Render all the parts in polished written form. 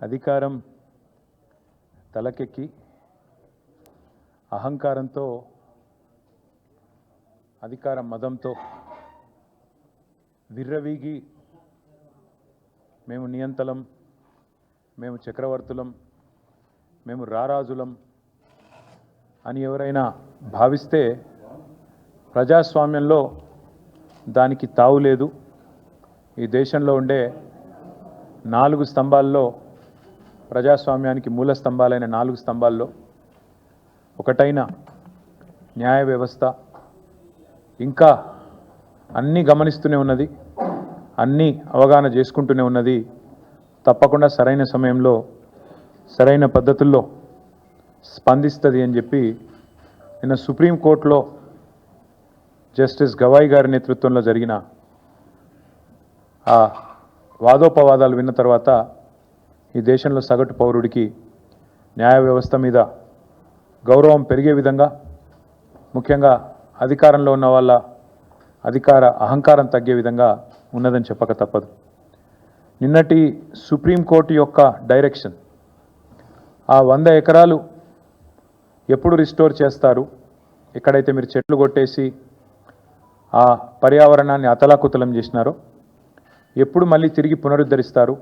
అధికారం తలకెక్కి అహంకారంతో అధికార మదంతో విర్రవీగి మేము నియంతలం, మేము చక్రవర్తులం, మేము రారాజులం అని ఎవరైనా భావిస్తే ప్రజాస్వామ్యంలో దానికి తావు లేదు. ఈ దేశంలో ఉండే 4 స్తంభాల్లో ప్రజాస్వామ్యానికి మూల స్తంభాలైన 4 స్తంభాల్లో ఒకటైన న్యాయ వ్యవస్థ ఇంకా అన్నీ గమనిస్తూనే ఉన్నది, అన్నీ అవగాహన చేసుకుంటూనే ఉన్నది. తప్పకుండా సరైన సమయంలో సరైన పద్ధతుల్లో స్పందిస్తుంది అని చెప్పి నిన్న సుప్రీంకోర్టులో జస్టిస్ గవాయి గారి నేతృత్వంలో జరిగిన ఆ వాదోపవాదాలు విన్న తర్వాత ఈ దేశంలో సగటు పౌరుడికి న్యాయ వ్యవస్థ మీద గౌరవం పెరిగే విధంగా, ముఖ్యంగా అధికారంలో ఉన్న వాళ్ళ అధికార అహంకారం తగ్గే విధంగా ఉన్నదని చెప్పక తప్పదు. నిన్నటి సుప్రీంకోర్టు యొక్క డైరెక్షన్, ఆ 100 ఎకరాలు ఎప్పుడు రిస్టోర్ చేస్తారు, ఎక్కడైతే మీరు చెట్లు కొట్టేసి ఆ పర్యావరణాన్ని అతలాకుతలం చేసినారో ఎప్పుడు మళ్ళీ తిరిగి పునరుద్ధరిస్తారు,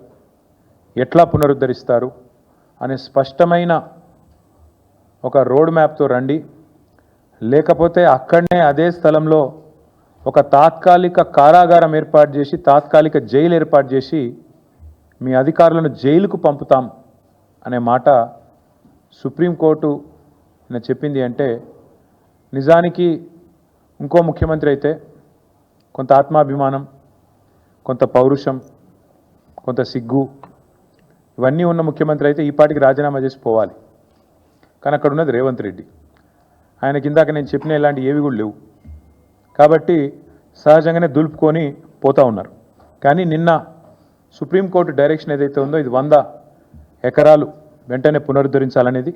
ఎట్లా పునరుద్ధరిస్తారు అనే స్పష్టమైన ఒక రోడ్ మ్యాప్తో రండి. లేకపోతే అక్కడనే అదే స్థలంలో ఒక తాత్కాలిక కారాగారం ఏర్పాటు చేసి, తాత్కాలిక జైలు ఏర్పాటు చేసి మీ అధికారులను జైలుకు పంపుతాం అనే మాట సుప్రీంకోర్టు నేను చెప్పింది. అంటే నిజానికి ఇంకో ముఖ్యమంత్రి అయితే కొంత ఆత్మాభిమానం, కొంత పౌరుషం, కొంత సిగ్గు ఇవన్నీ ఉన్న ముఖ్యమంత్రి అయితే ఈ పాటికి రాజీనామా చేసి పోవాలి. కానీ అక్కడ ఉన్నది రేవంత్ రెడ్డి. ఆయనకి ఇందాక నేను చెప్పిన ఇలాంటి ఏవి కూడా లేవు కాబట్టి సహజంగానే దులుపుకొని పోతూ ఉన్నారు. కానీ నిన్న సుప్రీంకోర్టు డైరెక్షన్ ఏదైతే ఉందో ఇది 100 ఎకరాలు వెంటనే పునరుద్ధరించాలనేది,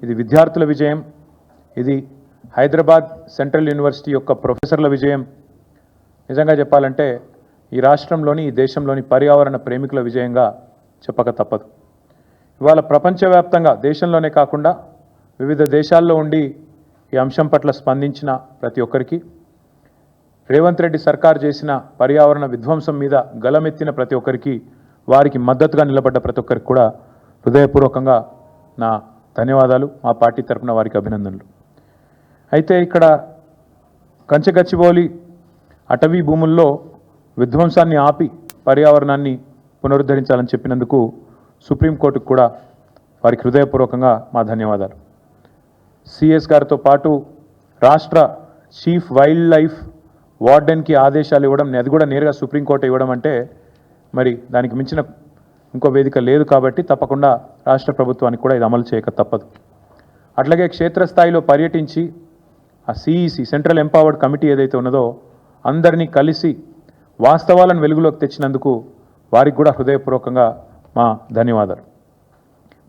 ఇది విద్యార్థుల విజయం, ఇది హైదరాబాద్ సెంట్రల్ యూనివర్సిటీ యొక్క ప్రొఫెసర్ల విజయం. నిజంగా చెప్పాలంటే ఈ రాష్ట్రంలోని, ఈ దేశంలోని పర్యావరణ ప్రేమికుల విజయంగా చెప్పక తప్పదు. ఇవాళ ప్రపంచవ్యాప్తంగా, దేశంలోనే కాకుండా వివిధ దేశాల్లో ఉండి ఈ అంశం పట్ల స్పందించిన ప్రతి ఒక్కరికి, రేవంత్ రెడ్డి సర్కార్ చేసిన పర్యావరణ విధ్వంసం మీద గలమెత్తిన ప్రతి ఒక్కరికి, వారికి మద్దతుగా నిలబడ్డ ప్రతి ఒక్కరికి కూడా హృదయపూర్వకంగా నా ధన్యవాదాలు, మా పార్టీ తరఫున వారికి అభినందనలు. అయితే ఇక్కడ కంచగచ్చిబౌలి అటవీ భూముల్లో విధ్వంసాన్ని ఆపి పర్యావరణాన్ని పునరుద్ధరించాలని చెప్పినందుకు సుప్రీంకోర్టుకు కూడా వారికి హృదయపూర్వకంగా మా ధన్యవాదాలు. సిఎస్ గారితో పాటు రాష్ట్ర చీఫ్ వైల్డ్ లైఫ్ వార్డెన్కి ఆదేశాలు ఇవ్వడం, అది కూడా నేరుగా సుప్రీంకోర్టు ఇవ్వడం అంటే మరి దానికి మించిన ఇంకో వేదిక లేదు. కాబట్టి తప్పకుండా రాష్ట్ర ప్రభుత్వానికి కూడా ఇది అమలు చేయక తప్పదు. అట్లాగే క్షేత్రస్థాయిలో పర్యటించి ఆ సిఈసి సెంట్రల్ ఎంపవర్డ్ కమిటీ ఏదైతే ఉన్నదో అందరినీ కలిసి వాస్తవాలను వెలుగులోకి తెచ్చినందుకు వారికి కూడా హృదయపూర్వకంగా మా ధన్యవాదాలు.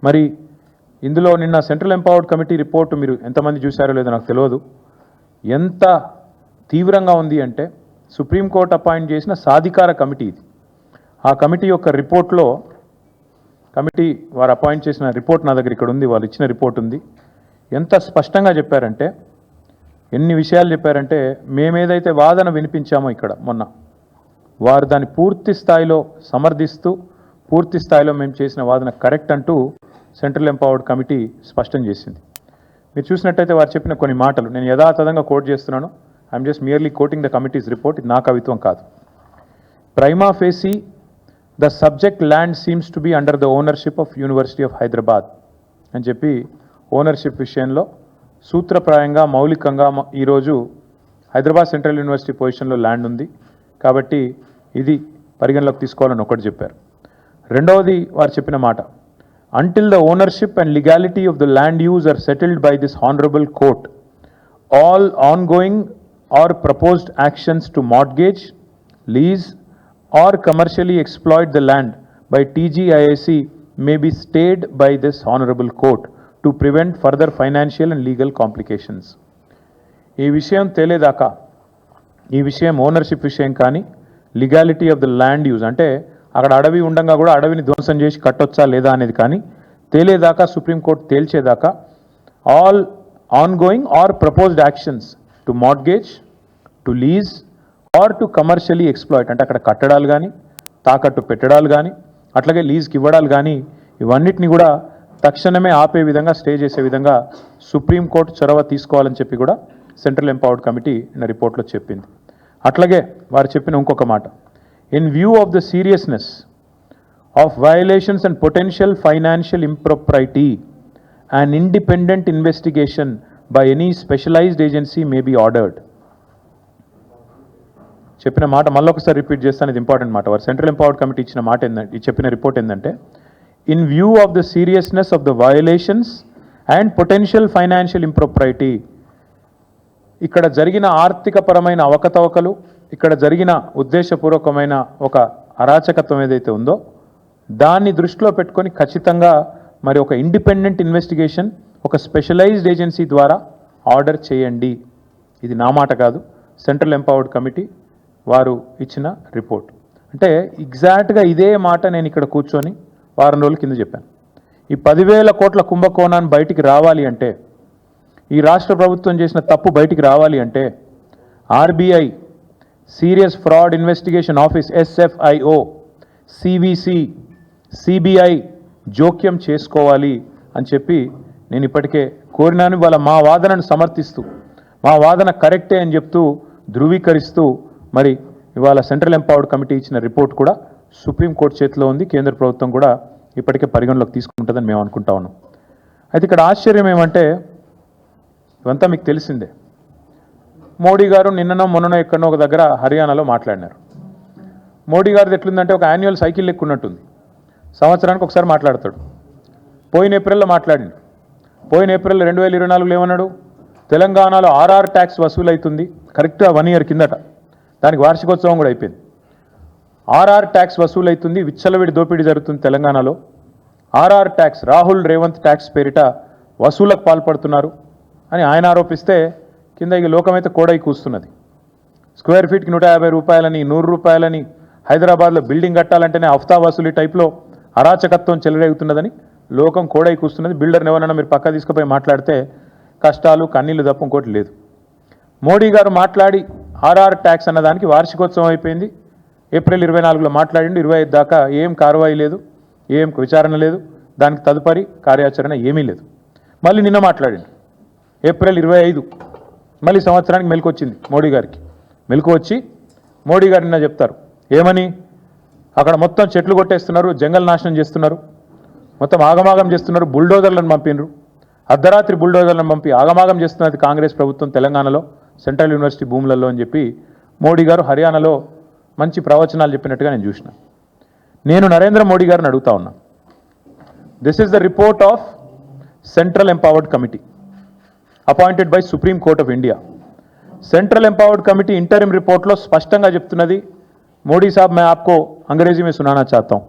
మరి ఇందులో నిన్న సెంట్రల్ ఎంపవర్డ్ కమిటీ రిపోర్టు మీరు ఎంతమంది చూశారో లేదో నాకు తెలియదు. ఎంత తీవ్రంగా ఉంది అంటే సుప్రీంకోర్టు అపాయింట్ చేసిన సాధికార కమిటీ ఇది. ఆ కమిటీ యొక్క రిపోర్ట్లో, కమిటీ వారు అపాయింట్ చేసిన రిపోర్ట్ నా దగ్గర ఇక్కడ ఉంది, వాళ్ళు ఇచ్చిన రిపోర్ట్ ఉంది. ఎంత స్పష్టంగా చెప్పారంటే, ఎన్ని విషయాలు చెప్పారంటే, మేమేదైతే వాదన వినిపించామో ఇక్కడ మొన్న, వారు దాన్ని పూర్తి స్థాయిలో సమర్థిస్తూ పూర్తి స్థాయిలో మేము చేసిన వాదన కరెక్ట్ అంటూ సెంట్రల్ ఎంపవర్డ్ కమిటీ స్పష్టం చేసింది. మీరు చూసినట్టయితే వారు చెప్పిన కొన్ని మాటలు నేను యథాతథంగా కోట్ చేస్తున్నాను. I'm just merely coating the committees report. ఇది నా కవిత్వం కాదు. Prima facie the subject land seems to be under the ownership of university of Hyderabad అని చెప్పి ఓనర్షిప్ విషయంలో సూత్రప్రాయంగా మౌలికంగా ఈరోజు హైదరాబాద్ సెంట్రల్ యూనివర్సిటీ పొజిషన్లో ల్యాండ్ ఉంది కాబట్టి ఇది పరిగణలోకి తీసుకోవాలని ఒకటి చెప్పారు. రెండవది వారు చెప్పిన మాట, until the ownership and legality of the land use are settled by this honorable court, all ongoing or proposed actions to mortgage, lease or commercially exploit the land by TGIAC may be stayed by this honorable court to prevent further financial and legal complications. ఈ విషయం తేలేదాకా, ఈ విషయం ownership విషయం కానీ legality of the land use అంటే అక్కడ అడవి ఉండగా కూడా అడవిని ధ్వంసం చేసి కట్టొచ్చా లేదా అనేది కానీ తేలేదాకా సుప్రీంకోర్టు తేల్చేదాకా all ongoing or proposed actions to mortgage, to lease or to commercially exploit, అంటే అక్కడ కట్టడాలు కానీ తాకట్టు పెట్టడాలు కానీ అట్లాగే లీజ్కి ఇవ్వడాలు కానీ ఇవన్నిటిని కూడా తక్షణమే ఆపే విధంగా స్టే చేసే విధంగా సుప్రీంకోర్టు చొరవ తీసుకోవాలని చెప్పి కూడా సెంట్రల్ ఎంపవర్డ్ కమిటీ నిన్న రిపోర్ట్లో చెప్పింది. అట్లాగే వారు చెప్పిన ఇంకొక మాట, in view of the seriousness of violations and potential financial impropriety and independent investigation by any specialised agency may be ordered. చెప్పిన మాట మళ్ళొకసారి రిపీట్ చేస్తాను, ఇది ఇంపార్టెంట్ మాట. వారు సెంట్రల్ ఎంపవర్డ్ కమిటీ ఇచ్చిన మాట ఏంటంటే, చెప్పిన రిపోర్ట్ ఏంటంటే, in view of the seriousness of the violations and potential financial impropriety, ఇక్కడ జరిగిన ఆర్థికపరమైన అవకతవకలు, ఇక్కడ జరిగిన ఉద్దేశపూర్వకమైన ఒక అరాచకత్వం ఏదైతే ఉందో దాన్ని దృష్టిలో పెట్టుకొని ఖచ్చితంగా మరి ఒక ఇండిపెండెంట్ ఇన్వెస్టిగేషన్ ఒక స్పెషలైజ్డ్ ఏజెన్సీ ద్వారా ఆర్డర్ చేయండి. ఇది నా మాట కాదు, సెంట్రల్ ఎంపవర్డ్ కమిటీ వారు ఇచ్చిన రిపోర్ట్. అంటే ఎగ్జాక్ట్గా ఇదే మాట నేను ఇక్కడ కూర్చొని వారం రోజుల కింద చెప్పాను. ఈ 10,000 కోట్ల కుంభకోణాన్ని బయటికి రావాలి అంటే, ఈ రాష్ట్ర ప్రభుత్వం చేసిన తప్పు బయటికి రావాలి అంటే RBI, serious fraud investigation office SFIO, CVC, CBI జోక్యం చేసుకోవాలి అని చెప్పి నేను ఇప్పటికే కోరినాను. వాళ్ళ మా వాదనను సమర్థిస్తూ, మా వాదన కరెక్టే అని చెప్తూ ధృవీకరిస్తూ మరి ఇవాళ సెంట్రల్ ఎంపవర్డ్ కమిటీ ఇచ్చిన రిపోర్ట్ కూడా సుప్రీంకోర్టు చేతిలో ఉంది. కేంద్ర ప్రభుత్వం కూడా ఇప్పటికే పరిగణలోకి తీసుకుంటుందని మేము అనుకుంటా ఉన్నాం. అయితే ఇక్కడ ఆశ్చర్యం ఏమంటే, ఇవంతా మీకు తెలిసిందే. మోడీ గారు నిన్ననో మొన్ననో ఎక్కడనో ఒక దగ్గర హర్యానాలో మాట్లాడినారు. మోడీ గారిది ఎట్లుందంటే ఒక యాన్యువల్ సైకిల్ లెక్కున్నట్టుంది. సంవత్సరానికి ఒకసారి మాట్లాడతాడు. పోయిన ఏప్రిల్లో మాట్లాడింది. పోయిన ఏప్రిల్ 2024లో ఏమన్నాడు, తెలంగాణలో RR ట్యాక్స్ వసూలు అవుతుంది. కరెక్ట్గా 1 ఇయర్ కిందట, దానికి వార్షికోత్సవం కూడా అయిపోయింది. RR ట్యాక్స్ వసూలు అవుతుంది, విచ్చలవిడి దోపిడీ జరుగుతుంది తెలంగాణలో. RR tax, Rahul Revanth tax పేరిట వసూలకు పాల్పడుతున్నారు అని ఆయన ఆరోపిస్తే కింద ఇక లోకమైతే కోడై కూస్తున్నది. స్క్వేర్ ఫీట్కి 150 రూపాయలని, 100 రూపాయలని, హైదరాబాద్లో బిల్డింగ్ కట్టాలంటేనే హఫ్తా వసూలు టైప్లో అరాచకత్వం చెలరేగుతున్నదని లోకం కోడై కూస్తున్నది. బిల్డర్ని ఎవరన్నా మీరు పక్క తీసుకుపోయి మాట్లాడితే కష్టాలు కన్నీళ్లు తప్ప ఇంకోటి లేదు. మోడీ గారు మాట్లాడి RR ట్యాక్స్ అన్నదానికి వార్షికోత్సవం అయిపోయింది. ఏప్రిల్ 24లో మాట్లాడిండు. 25 దాకా ఏం కార్వాయి లేదు, ఏం విచారణ లేదు, దానికి తదుపరి కార్యాచరణ ఏమీ లేదు. మళ్ళీ నిన్న మాట్లాడిండు ఏప్రిల్ 25. మళ్ళీ సంవత్సరానికి మెలకు వచ్చింది మోడీ గారికి. మెలకు వచ్చి మోడీ గారు నిన్న చెప్తారు ఏమని, అక్కడ మొత్తం చెట్లు కొట్టేస్తున్నారు, జంగల్ నాశనం చేస్తున్నారు, మొత్తం ఆగమాగం చేస్తున్నారు, బుల్డోజర్లను పంపినరు, అర్ధరాత్రి బుల్డోజర్లను పంపి ఆగమాగం చేస్తున్నది కాంగ్రెస్ ప్రభుత్వం తెలంగాణలో సెంట్రల్ యూనివర్సిటీ భూములలో అని చెప్పి మోడీ గారు హర్యానాలో మంచి ప్రవచనాలు చెప్పినట్టుగా నేను చూసిన. నేను నరేంద్ర మోడీ గారిని అడుగుతా ఉన్నా, this is the report of central empowered committee appointed by supreme court of India. Central empowered committee interim report लो स्पष्टंगा చెప్తున్నది. मोदी साहब मैं आपको अंग्रेजी में सुनाना चाहता हूं.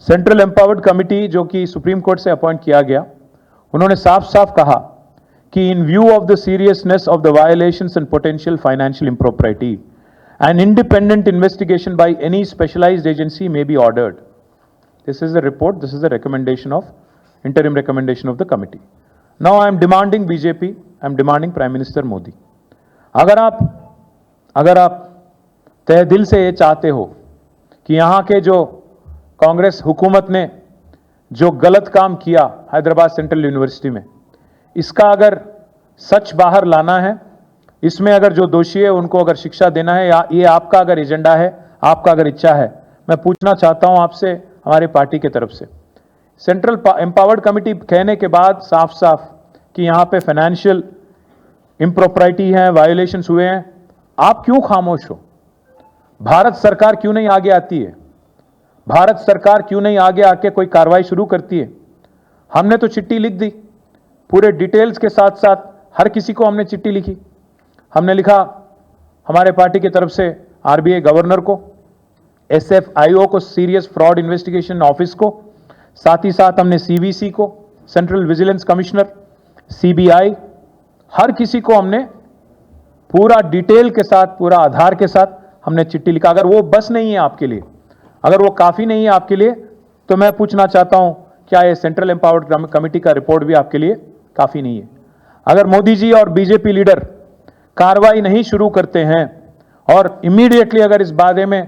सेंट्रल एम्पावर्ड कमिटी जो कि सुप्रीम कोर्ट से अपॉइंट किया गया, उन्होंने साफ साफ कहा कि in view of the seriousness of the violations and potential financial impropriety an independent investigation by any specialized agency may be ordered. This is the report, this is the recommendation of interim recommendation of the committee. Now I am demanding BJP, I am demanding Prime Minister Modi, अगर आप तहे दिल से ये चाहते हो कि यहाँ के जो कांग्रेस हुकूमत ने जो गलत काम किया हैदराबाद सेंट्रल यूनिवर्सिटी में, इसका अगर सच बाहर लाना है, इसमें अगर जो दोषी है उनको अगर शिक्षा देना है, या ये आपका अगर एजेंडा है, आपका अगर इच्छा है, मैं पूछना चाहता हूं आपसे हमारे पार्टी के तरफ से, सेंट्रल एम्पावर्ड कमिटी कहने के बाद साफ साफ कि यहां पे फाइनेंशियल इम्प्रॉपर्टी है, वायोलेशंस हुए हैं, आप क्यों खामोश हो? भारत सरकार क्यों नहीं आगे आती है? भारत सरकार क्यों नहीं आगे आके कोई कार्रवाई शुरू करती है? हमने तो चिट्ठी लिख दी पूरे डिटेल्स के साथ साथ, हर किसी को हमने चिट्ठी लिखी. हमने लिखा हमारे पार्टी की तरफ से आरबीआई गवर्नर को, SFIO को, सीरियस फ्रॉड इन्वेस्टिगेशन ऑफिस को, साथ ही साथ हमने CVC को, सेंट्रल विजिलेंस कमिश्नर, CBI, हर किसी को हमने पूरा डिटेल के साथ, पूरा आधार के साथ हमने चिट्ठी लिखा. अगर वो बस नहीं है आपके लिए, अगर वो काफ़ी नहीं है आपके लिए तो मैं पूछना चाहता हूं क्या ये सेंट्रल एम्पावर्ड कमेटी का रिपोर्ट भी आपके लिए काफ़ी नहीं है? अगर मोदी जी और बीजेपी लीडर कार्रवाई नहीं शुरू करते हैं और इमीडिएटली अगर इस बारे में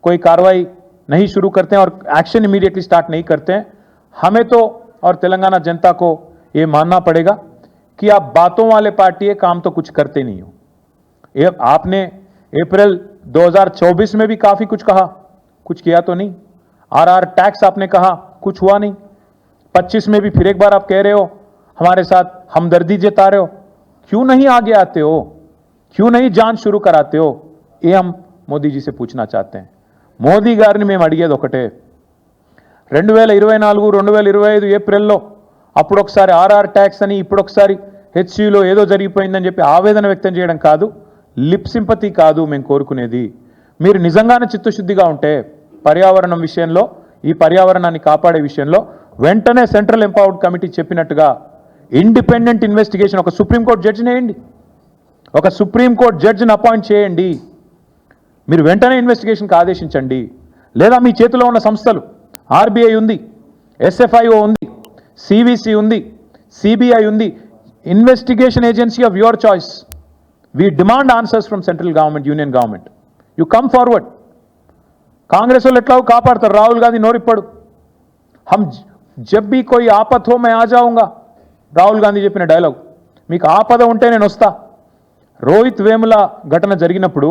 कोई कार्रवाई नहीं शुरू करते हैं और एक्शन इमीडिएटली स्टार्ट नहीं करते हैं, हमें तो और तेलंगाना जनता को ये मानना पड़ेगा कि आप बातों वाले पार्टी है, काम तो कुछ करते नहीं हो। आपने अप्रैल 2024 में भी काफ़ी कुछ कहा, कुछ किया तो नहीं। आरआर टैक्स आपने कहा, कुछ हुआ नहीं। 25 में भी फिर एक बार आप कह रहे हो हमारे साथ हमदर्दी जता रहे हो, क्यों नहीं आगे आते हो, क्यों नहीं जांच शुरू कराते हो? ये हम మోదీ जी से पूछना चाहते हैं. మోదీ గారిని మేము అడిగేది ఒకటే, 2024-2025 ఏప్రిల్లో అప్పుడు ఒకసారి ఆర్ఆర్ ట్యాక్స్ అని ఇప్పుడు ఒకసారి హెచ్సిలో ఏదో జరిగిపోయిందని చెప్పి ఆవేదన వ్యక్తం చేయడం కాదు, లిప్ సింపతి కాదు మేము కోరుకునేది. మీరు నిజంగానే చిత్తశుద్ధిగా ఉంటే పర్యావరణం విషయంలో, ఈ పర్యావరణాన్ని కాపాడే విషయంలో వెంటనే సెంట్రల్ ఎంపవర్డ్ కమిటీ చెప్పినట్టుగా ఇండిపెండెంట్ ఇన్వెస్టిగేషన్, ఒక సుప్రీంకోర్టు జడ్జిని వేయండి, ఒక సుప్రీంకోర్టు జడ్జిని అపాయింట్ చేయండి. మీరు వెంటనే ఇన్వెస్టిగేషన్కి ఆదేశించండి. లేదా మీ చేతిలో ఉన్న సంస్థలు, ఆర్బీఐ ఉంది, ఎస్ఎఫ్ఐఓ ఉంది, సివిసి ఉంది, సిబిఐ ఉంది, investigation agency of your choice. We demand answers from central government, union government. You come forward. Congress వాళ్ళు ఎట్లాగో కాపాడతారు, రాహుల్ గాంధీ నోరిప్పాడు. हम जब भी कोई आपत हो मैं आ जाऊंगा, రాహుల్ గాంధీ చెప్పిన డైలాగ్. మీకు ఆపద ఉంటే నేను వస్తా. రోహిత్ వేముల ఘటన జరిగినప్పుడు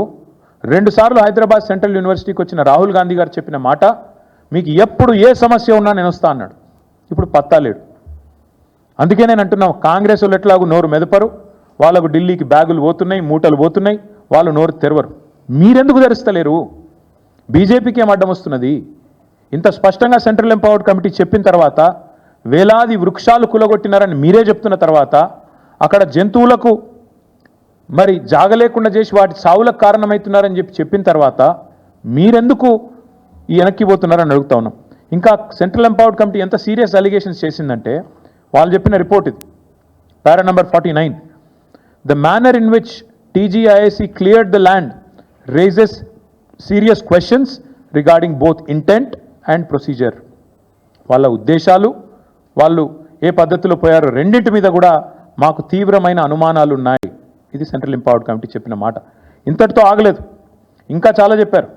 2 సార్లు హైదరాబాద్ సెంట్రల్ యూనివర్సిటీకి వచ్చిన రాహుల్ గాంధీ గారు చెప్పిన మాట, మీకు ఎప్పుడు ఏ సమస్య ఉన్నా నేను వస్తా అన్నాడు. ఇప్పుడు పత్తా లేడు. అందుకే నేను అంటున్నాం, కాంగ్రెస్ వాళ్ళు ఎట్లాగూ నోరు మెదపరు, వాళ్ళకు ఢిల్లీకి బ్యాగులు పోతున్నాయి, మూటలు పోతున్నాయి, వాళ్ళు నోరు తెరవరు. మీరెందుకు తెరుస్తలేరు? బీజేపీకి ఏం అడ్డం వస్తున్నది? ఇంత స్పష్టంగా సెంట్రల్ ఎంపవర్డ్ కమిటీ చెప్పిన తర్వాత, వేలాది వృక్షాలు కులగొట్టినారని మీరే చెప్తున్న తర్వాత, అక్కడ జంతువులకు మరి జాగలేకుండా చేసి వాటి సావులకు కారణమవుతున్నారని చెప్పిన తర్వాత మీరెందుకు ఈ వెనక్కి పోతున్నారని అడుగుతా ఉన్నాం. ఇంకా సెంట్రల్ ఎంపవర్డ్ కమిటీ ఎంత సీరియస్ అలిగేషన్స్ చేసిందంటే, వాళ్ళు చెప్పిన రిపోర్ట్ ఇది, para number 49. The manner in which TGIAC cleared the land raises serious questions regarding both intent and procedure. వాళ్ళ ఉద్దేశాలు, వాళ్ళు ఏ పద్ధతిలో పోయారో రెండింటి మీద కూడా మాకు తీవ్రమైన అనుమానాలు ఉన్నాయి. ఇది సెంట్రల్ ఎంపవర్డ్ కమిటీ చెప్పిన మాట. ఇంతటితో ఆగలేదు, ఇంకా చాలా చెప్పారు.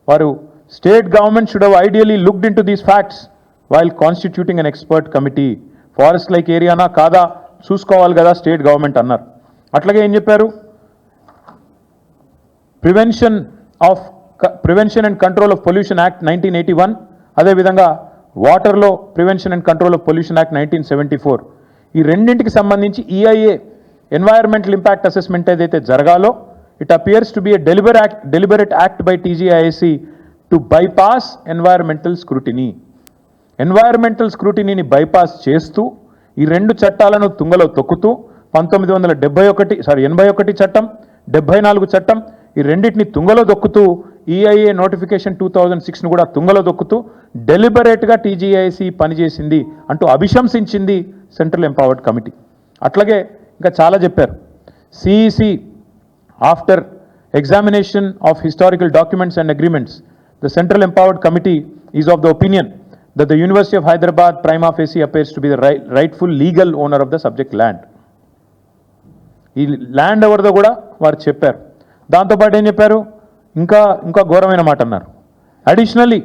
వారు state government should have ideally looked into these facts while constituting an expert committee. Forest like ఏరియానా కాదా చూసుకోవాలి కదా స్టేట్ గవర్నమెంట్ అన్నారు. అట్లాగే ఏం చెప్పారు, prevention and control of pollution act 1981, అదేవిధంగా వాటర్లో prevention and control of pollution act 1974, ఈ రెండింటికి సంబంధించి ఈఐఏ ఎన్వైరన్మెంటల్ ఇంపాక్ట్ అసెస్మెంట్ ఏదైతే జరగాలో, it appears to be a deliberate act by TGIAC to bypass environmental scrutiny. Environmental స్క్రూటినీని బైపాస్ చేస్తూ ఈ 2 చట్టాలను తుంగలో తొక్కుతూ 81 చట్టం, 74 చట్టం, ఈ రెండింటిని తుంగలో దొక్కుతూ ఈఐఏ నోటిఫికేషన్ 2006ను కూడా తుంగలో దొక్కుతూ డెలిబరేట్గా టీజీఐసీ పనిచేసింది అంటూ అభిశంసించింది సెంట్రల్ ఎంపవర్డ్ కమిటీ. అట్లాగే ఇంకా చాలా చెప్పారు. CEC after examination of historical documents and agreements, the central empowered committee is of the opinion that the University of Hyderabad prima facie appears to be the rightful legal owner of the subject land. ఈ land ఎవరిదో కూడా వారు చెప్పారు. దాంతోపాటు ఏం చెప్పారు, ఇంకా ఘోరమైన మాట అన్నారు. Additionally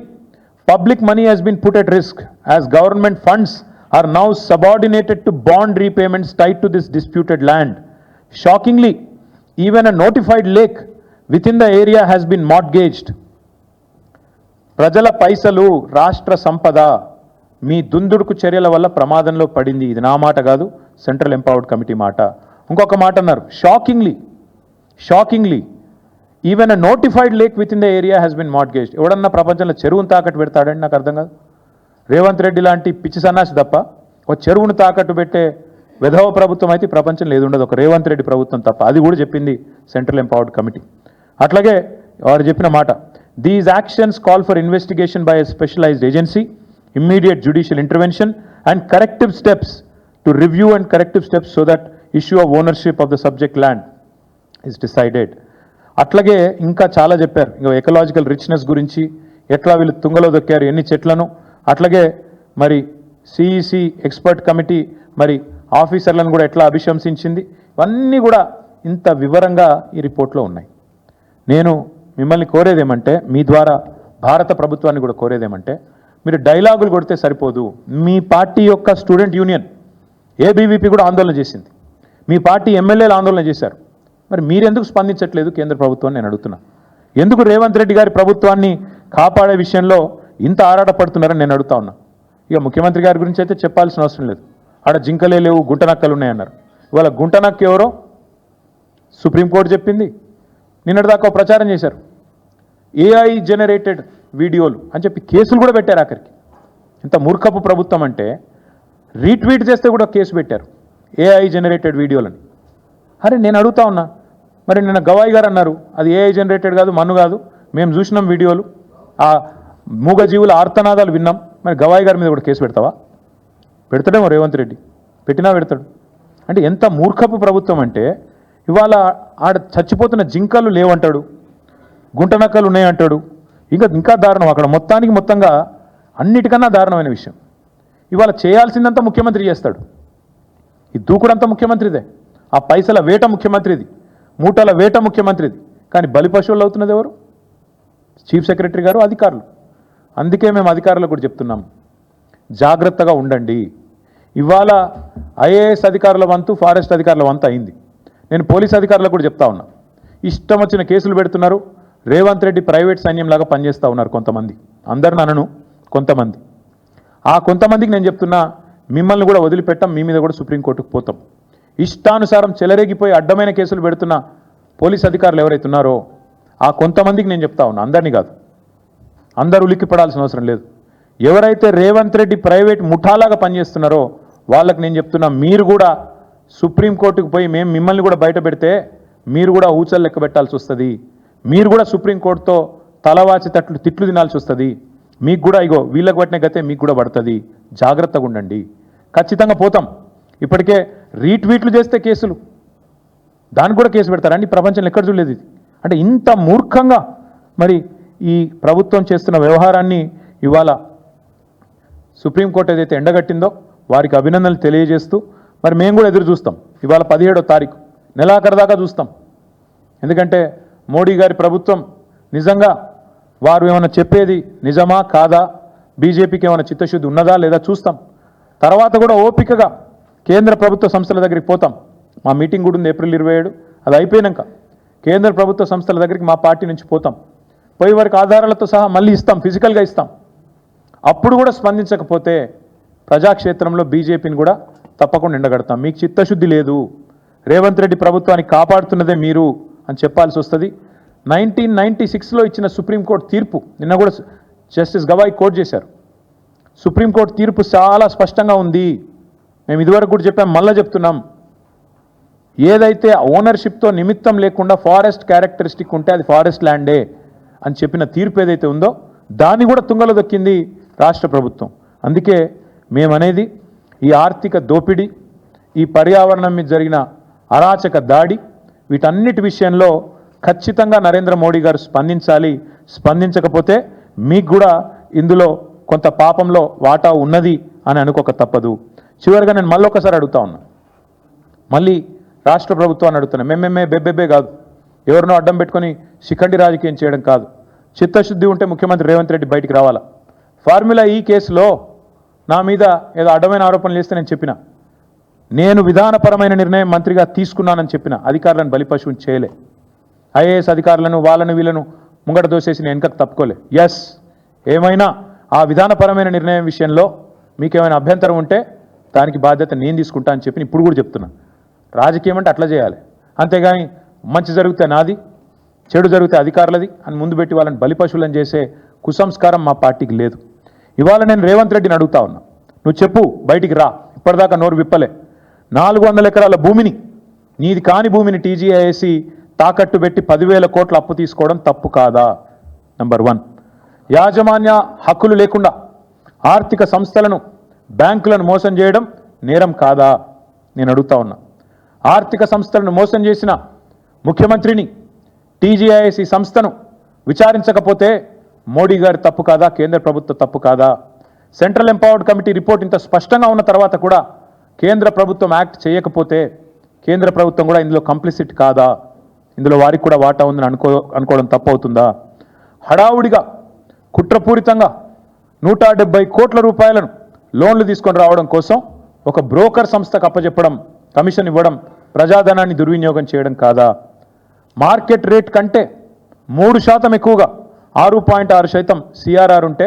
public money has been put at risk as government funds are now subordinated to bond repayments tied to this disputed land. Shockingly even a notified lake within the area has been mortgaged. ప్రజల పైసలు, రాష్ట్ర సంపద మీ దుందుడుకు చర్యల వల్ల ప్రమాదంలో పడింది. ఇది నా మాట కాదు, సెంట్రల్ ఎంపవర్డ్ కమిటీ మాట. ఇంకొక మాట అన్నారు, shockingly even a notified lake within the area has been mortgaged. ఎవడన్నా ప్రపంచంలో చెరువును తాకట్టు పెడతాడండి? నాకు అర్థం కాదు. రేవంత్ రెడ్డి లాంటి పిచ్చి సన్నాసి తప్ప ఒక చెరువును తాకట్టు పెట్టే విధవ ప్రభుత్వం అయితే ప్రపంచంలో ఏది ఉండదు, ఒక రేవంత్ రెడ్డి ప్రభుత్వం తప్ప. అది కూడా చెప్పింది సెంట్రల్ ఎంపవర్డ్ కమిటీ. అట్లాగే వారు చెప్పిన మాట, these actions call for investigation by a specialized agency, immediate judicial intervention and corrective steps to review and corrective steps so that issue of ownership of the subject land is decided. అట్లాగే ఇంకా చాలా చెప్పారు. ఇంకా ecological richness గురించి, ఎట్లా వీళ్ళు తుంగలో దొక్కారు, ఎన్ని చెట్లను, అట్లాగే మరి సిఈసి ఎక్స్పర్ట్ కమిటీ మరి ఆఫీసర్లను కూడా ఎట్లా అభిశంసించింది, ఇవన్నీ కూడా ఇంత వివరంగా ఈ రిపోర్ట్లో ఉన్నాయి. నేను మిమ్మల్ని కోరేదేమంటే, మీ ద్వారా భారత ప్రభుత్వాన్ని కూడా కోరేదేమంటే, మీరు డైలాగులు కొడితే సరిపోదు. మీ పార్టీ యొక్క స్టూడెంట్ యూనియన్ ఏబీవీపీ కూడా ఆందోళన చేసింది, మీ పార్టీ ఎమ్మెల్యేలు ఆందోళన చేశారు. మరి మీరెందుకు స్పందించట్లేదు కేంద్ర ప్రభుత్వాన్ని నేను అడుగుతున్నా. ఎందుకు రేవంత్ రెడ్డి గారి ప్రభుత్వాన్ని కాపాడే విషయంలో ఇంత ఆరాటపడుతున్నారని నేను అడుగుతా ఉన్నా. ఇక ముఖ్యమంత్రి గారి గురించి అయితే చెప్పాల్సిన అవసరం లేదు. ఆడ జింకలే లేవు, గుంటనక్కలు ఉన్నాయన్నారు. ఇవాళ గుంటనక్క ఎవరో సుప్రీంకోర్టు చెప్పింది. నిన్నటిదాకా ప్రచారం చేశారు, ఏఐ జనరేటెడ్ వీడియోలు అని చెప్పి కేసులు కూడా పెట్టారు. ఆఖరికి ఇంత మూర్ఖపు ప్రభుత్వం అంటే రీట్వీట్ చేస్తే కూడా కేసు పెట్టారు ఏఐ జనరేటెడ్ వీడియోలని. అరే నేను అడుగుతా ఉన్నా, మరి నిన్న గవాయి గారు అన్నారు అది ఏఐ జనరేటెడ్ కాదు, మన్ను కాదు, మేము చూసినాం వీడియోలు, ఆ మూగజీవుల ఆర్తనాదాలు విన్నాం. మరి గవాయి గారి మీద కూడా కేసు పెడతావా? పెడతాడేమో రేవంత్ రెడ్డి, పెట్టినా పెడతాడు. అంటే ఎంత మూర్ఖపు ప్రభుత్వం అంటే, ఇవాళ ఆడ చచ్చిపోతున్న జింకలు లేవంటాడు, గుంటనక్కలు ఉన్నాయంటాడు. ఇంకా దారుణం, అక్కడ మొత్తంగా అన్నిటికన్నా దారుణమైన విషయం, ఇవాళ చేయాల్సిందంతా ముఖ్యమంత్రి చేస్తాడు. ఈ దూకుడంతా ముఖ్యమంత్రిదే, ఆ పైసల వేట ముఖ్యమంత్రిది, మూటల వేట ముఖ్యమంత్రిది. కానీ బలి పశువులు అవుతున్నది ఎవరు? చీఫ్ సెక్రటరీ గారు, అధికారులు. అందుకే మేము అధికారులకు కూడా చెప్తున్నాం, జాగ్రత్తగా ఉండండి. ఇవాళ ఐఏఎస్ అధికారుల వంతు, ఫారెస్ట్ అధికారుల వంతు అయింది. నేను పోలీస్ అధికారులకు కూడా చెప్తా ఉన్నా, ఇష్టం వచ్చిన కేసులు పెడుతున్నారు. రేవంత్ రెడ్డి ప్రైవేట్ సైన్యంలాగా పనిచేస్తూ ఉన్నారు కొంతమంది, అందరిని అనను, కొంతమంది. ఆ కొంతమందికి నేను చెప్తున్నా, మిమ్మల్ని కూడా వదిలిపెట్టాం, మీ మీద కూడా సుప్రీంకోర్టుకు పోతాం. ఇష్టానుసారం చెలరేగిపోయి అడ్డమైన కేసులు పెడుతున్న పోలీస్ అధికారులు ఎవరైతే ఉన్నారో ఆ కొంతమందికి నేను చెప్తా ఉన్నా, అందరినీ కాదు, అందరూ ఉలిక్కిపడాల్సిన అవసరం లేదు. ఎవరైతే రేవంత్ రెడ్డి ప్రైవేట్ ముఠాలాగా పనిచేస్తున్నారో వాళ్ళకి నేను చెప్తున్నా, మీరు కూడా సుప్రీంకోర్టుకు పోయి మేము మిమ్మల్ని కూడా బయట పెడితే మీరు కూడా ఊచలు లెక్క పెట్టాల్సి వస్తుంది. మీరు కూడా సుప్రీంకోర్టుతో తలవాచి తిట్లు తినాల్సి వస్తుంది. మీకు కూడా ఇగో వీళ్ళకి పట్టిన గతే మీకు కూడా పడుతుంది. జాగ్రత్తగా ఉండండి. ఖచ్చితంగా పోతాం. ఇప్పటికే రీట్వీట్లు చేస్తే కేసులు, దానికి కూడా కేసు పెడతారండి. ప్రపంచంలో ఎక్కడ చూడలేదు ఇది. అంటే ఇంత మూర్ఖంగా మరి ఈ ప్రభుత్వం చేస్తున్న వ్యవహారాన్ని ఇవాళ సుప్రీంకోర్టు ఏదైతే ఎండగట్టిందో వారికి అభినందనలు తెలియజేస్తూ మరి మేము కూడా ఎదురు చూస్తాం. ఇవాళ 17వ తారీఖు నెలాఖరు దాకా చూస్తాం. ఎందుకంటే మోడీ గారి ప్రభుత్వం నిజంగా వారు ఏమైనా చెప్పేది నిజమా కాదా, బీజేపీకి ఏమైనా చిత్తశుద్ధి ఉన్నదా లేదా చూస్తాం. తర్వాత కూడా ఓపికగా కేంద్ర ప్రభుత్వ సంస్థల దగ్గరికి పోతాం. మా మీటింగ్ కూడా ఉంది ఏప్రిల్ 27. అది అయిపోయినాక కేంద్ర ప్రభుత్వ సంస్థల దగ్గరికి మా పార్టీ నుంచి పోతాం. పోయి వారికి ఆధారాలతో సహా మళ్ళీ ఇస్తాం, ఫిజికల్గా ఇస్తాం. అప్పుడు కూడా స్పందించకపోతే ప్రజాక్షేత్రంలో బీజేపీని కూడా తప్పకుండా ఎండగడతాం. మీకు చిత్తశుద్ధి లేదు, రేవంత్ రెడ్డి ప్రభుత్వాన్ని కాపాడుతున్నదే మీరు అని చెప్పాల్సి వస్తుంది. 1996లో ఇచ్చిన సుప్రీంకోర్టు తీర్పు నిన్న కూడా జస్టిస్ గవాయి కోర్టు చేశారు. సుప్రీంకోర్టు తీర్పు చాలా స్పష్టంగా ఉంది. మేము ఇదివరకు కూడా చెప్పాం, మళ్ళీ చెప్తున్నాం. ఏదైతే ఓనర్షిప్తో నిమిత్తం లేకుండా ఫారెస్ట్ క్యారెక్టరిస్టిక్ ఉంటే అది ఫారెస్ట్ ల్యాండే అని చెప్పిన తీర్పు ఏదైతే ఉందో దాన్ని కూడా తుంగలో దొక్కింది రాష్ట్ర ప్రభుత్వం. అందుకే మేమనేది ఈ ఆర్థిక దోపిడీ, ఈ పర్యావరణం మీద జరిగిన అరాచక దాడి, వీటన్నిటి విషయంలో ఖచ్చితంగా నరేంద్ర మోడీ గారు స్పందించాలి. స్పందించకపోతే మీకు కూడా ఇందులో కొంత పాపంలో వాటా ఉన్నది అని అనుకోక తప్పదు. చివరిగా నేను మళ్ళీ ఒకసారి అడుగుతా ఉన్నా, మళ్ళీ రాష్ట్ర ప్రభుత్వాన్ని అడుగుతున్నా. మేమేమే బెబ్బెబ్బే కాదు, ఎవరినో అడ్డం పెట్టుకొని శిఖండి రాజకీయం చేయడం కాదు. చిత్తశుద్ధి ఉంటే ముఖ్యమంత్రి రేవంత్ రెడ్డి బయటికి రావాలా. ఫార్ములా ఈ కేసులో నా మీద ఏదో అడ్డమైన ఆరోపణలు చేస్తే నేను చెప్పిన, నేను విధానపరమైన నిర్ణయం మంత్రిగా తీసుకున్నానని చెప్పిన, అధికారులను బలిపశువుని చేయలే. ఐఏఎస్ అధికారులను వాళ్ళను వీళ్ళను ముంగట దోసేసి నేను వెనకకు తప్పుకోలే. ఎస్, ఏమైనా ఆ విధానపరమైన నిర్ణయం విషయంలో మీకేమైనా అభ్యంతరం ఉంటే దానికి బాధ్యత నేను తీసుకుంటా అని చెప్పి ఇప్పుడు కూడా చెప్తున్నా. రాజకీయం అంటే అట్లా చేయాలి, అంతేగాని మంచి జరిగితే నాది, చెడు జరిగితే అధికారులది అని ముందు పెట్టి వాళ్ళని బలిపశువులను చేసే కుసంస్కారం మా పార్టీకి లేదు. ఇవాళ నేను రేవంత్ రెడ్డిని అడుగుతా ఉన్నా, నువ్వు చెప్పు, బయటికి రా. ఇప్పటిదాకా నోరు విప్పలే. 400 ఎకరాల భూమిని, నీది కాని భూమిని టీజీఐఏసీ తాకట్టు పెట్టి 10,000 కోట్ల అప్పు తీసుకోవడం తప్పు కాదా? నంబర్ 1. యాజమాన్య హక్కులు లేకుండా ఆర్థిక సంస్థలను, బ్యాంకులను మోసం చేయడం నేరం కాదా? నేను అడుగుతా ఉన్నా. ఆర్థిక సంస్థలను మోసం చేసిన ముఖ్యమంత్రిని, టీజీఐఏసీ సంస్థను విచారించకపోతే మోడీ గారి తప్పు కాదా, కేంద్ర ప్రభుత్వ తప్పు కాదా? సెంట్రల్ ఎంపవర్డ్ కమిటీ రిపోర్ట్ ఇంత స్పష్టంగా ఉన్న తర్వాత కూడా కేంద్ర ప్రభుత్వం యాక్ట్ చేయకపోతే కేంద్ర ప్రభుత్వం కూడా ఇందులో కంప్లిసిట్ కాదా? ఇందులో వారికి కూడా వాటా ఉందని అనుకోవడం తప్పు అవుతుందా? హడావుడిగా కుట్రపూరితంగా 170 కోట్ల రూపాయలను లోన్లు తీసుకొని రావడం కోసం ఒక బ్రోకర్ సంస్థకు అప్పచెప్పడం, కమిషన్ ఇవ్వడం ప్రజాధనాన్ని దుర్వినియోగం చేయడం కాదా? మార్కెట్ రేట్ కంటే 3% ఎక్కువగా 6.6% సిఆర్ఆర్ ఉంటే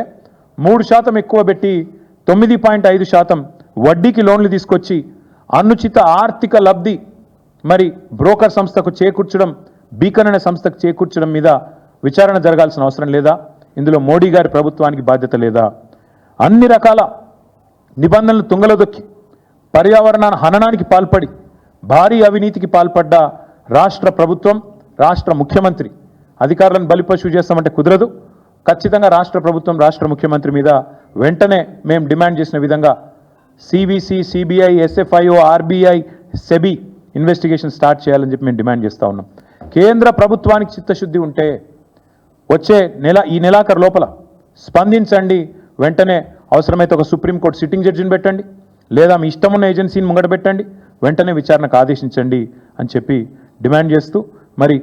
3% ఎక్కువ పెట్టి 9.5% వడ్డీకి లోన్లు తీసుకొచ్చి అనుచిత ఆర్థిక లబ్ధి మరి బ్రోకర్ సంస్థకు చేకూర్చడం, బీకన్ అనే సంస్థకు చేకూర్చడం మీద విచారణ జరగాల్సిన అవసరం లేదా? ఇందులో మోడీ గారి ప్రభుత్వానికి బాధ్యత లేదా? అన్ని రకాల నిబంధనలు తుంగలో దొక్కి పర్యావరణ హననానికి పాల్పడి భారీ అవినీతికి పాల్పడ్డ రాష్ట్ర ప్రభుత్వం, రాష్ట్ర ముఖ్యమంత్రి అధికారులను బలిపశువు చేస్తామంటే కుదరదు. ఖచ్చితంగా రాష్ట్ర ప్రభుత్వం, రాష్ట్ర ముఖ్యమంత్రి మీద వెంటనే మేము డిమాండ్ చేసిన విధంగా CBC, CBI, SFIO, RBI, SEBI investigation start చేయాలని చెప్పి మేము డిమాండ్ చేస్తూ ఉన్నాం. కేంద్ర ప్రభుత్వానికి చిత్తశుద్ధి ఉంటే వచ్చే ఈ నెలాఖరు లోపల స్పందించండి. వెంటనే అవసరమైతే ఒక సుప్రీంకోర్టు సిట్టింగ్ జడ్జిని పెట్టండి, లేదా మీ ఇష్టమున్న ఏజెన్సీని ముంగట పెట్టండి, వెంటనే విచారణకు ఆదేశించండి అని చెప్పి డిమాండ్ చేస్తూ, మరి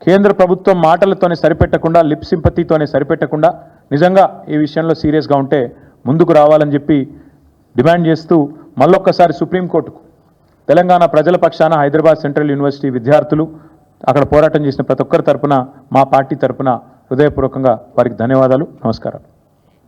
కేంద్ర ప్రభుత్వం మాటలతోనే సరిపెట్టకుండా, లిప్ సింపతితోనే సరిపెట్టకుండా నిజంగా ఈ విషయంలో సీరియస్గా ఉంటే ముందుకు రావాలని చెప్పి డిమాండ్ చేస్తూ మళ్ళొక్కసారి సుప్రీంకోర్టుకు తెలంగాణ ప్రజల పక్షాన హైదరాబాద్ సెంట్రల్ యూనివర్సిటీ విద్యార్థులు, అక్కడ పోరాటం చేసిన ప్రతి ఒక్కరి తరపున, మా పార్టీ తరపున హృదయపూర్వకంగా వారికి ధన్యవాదాలు, నమస్కారం.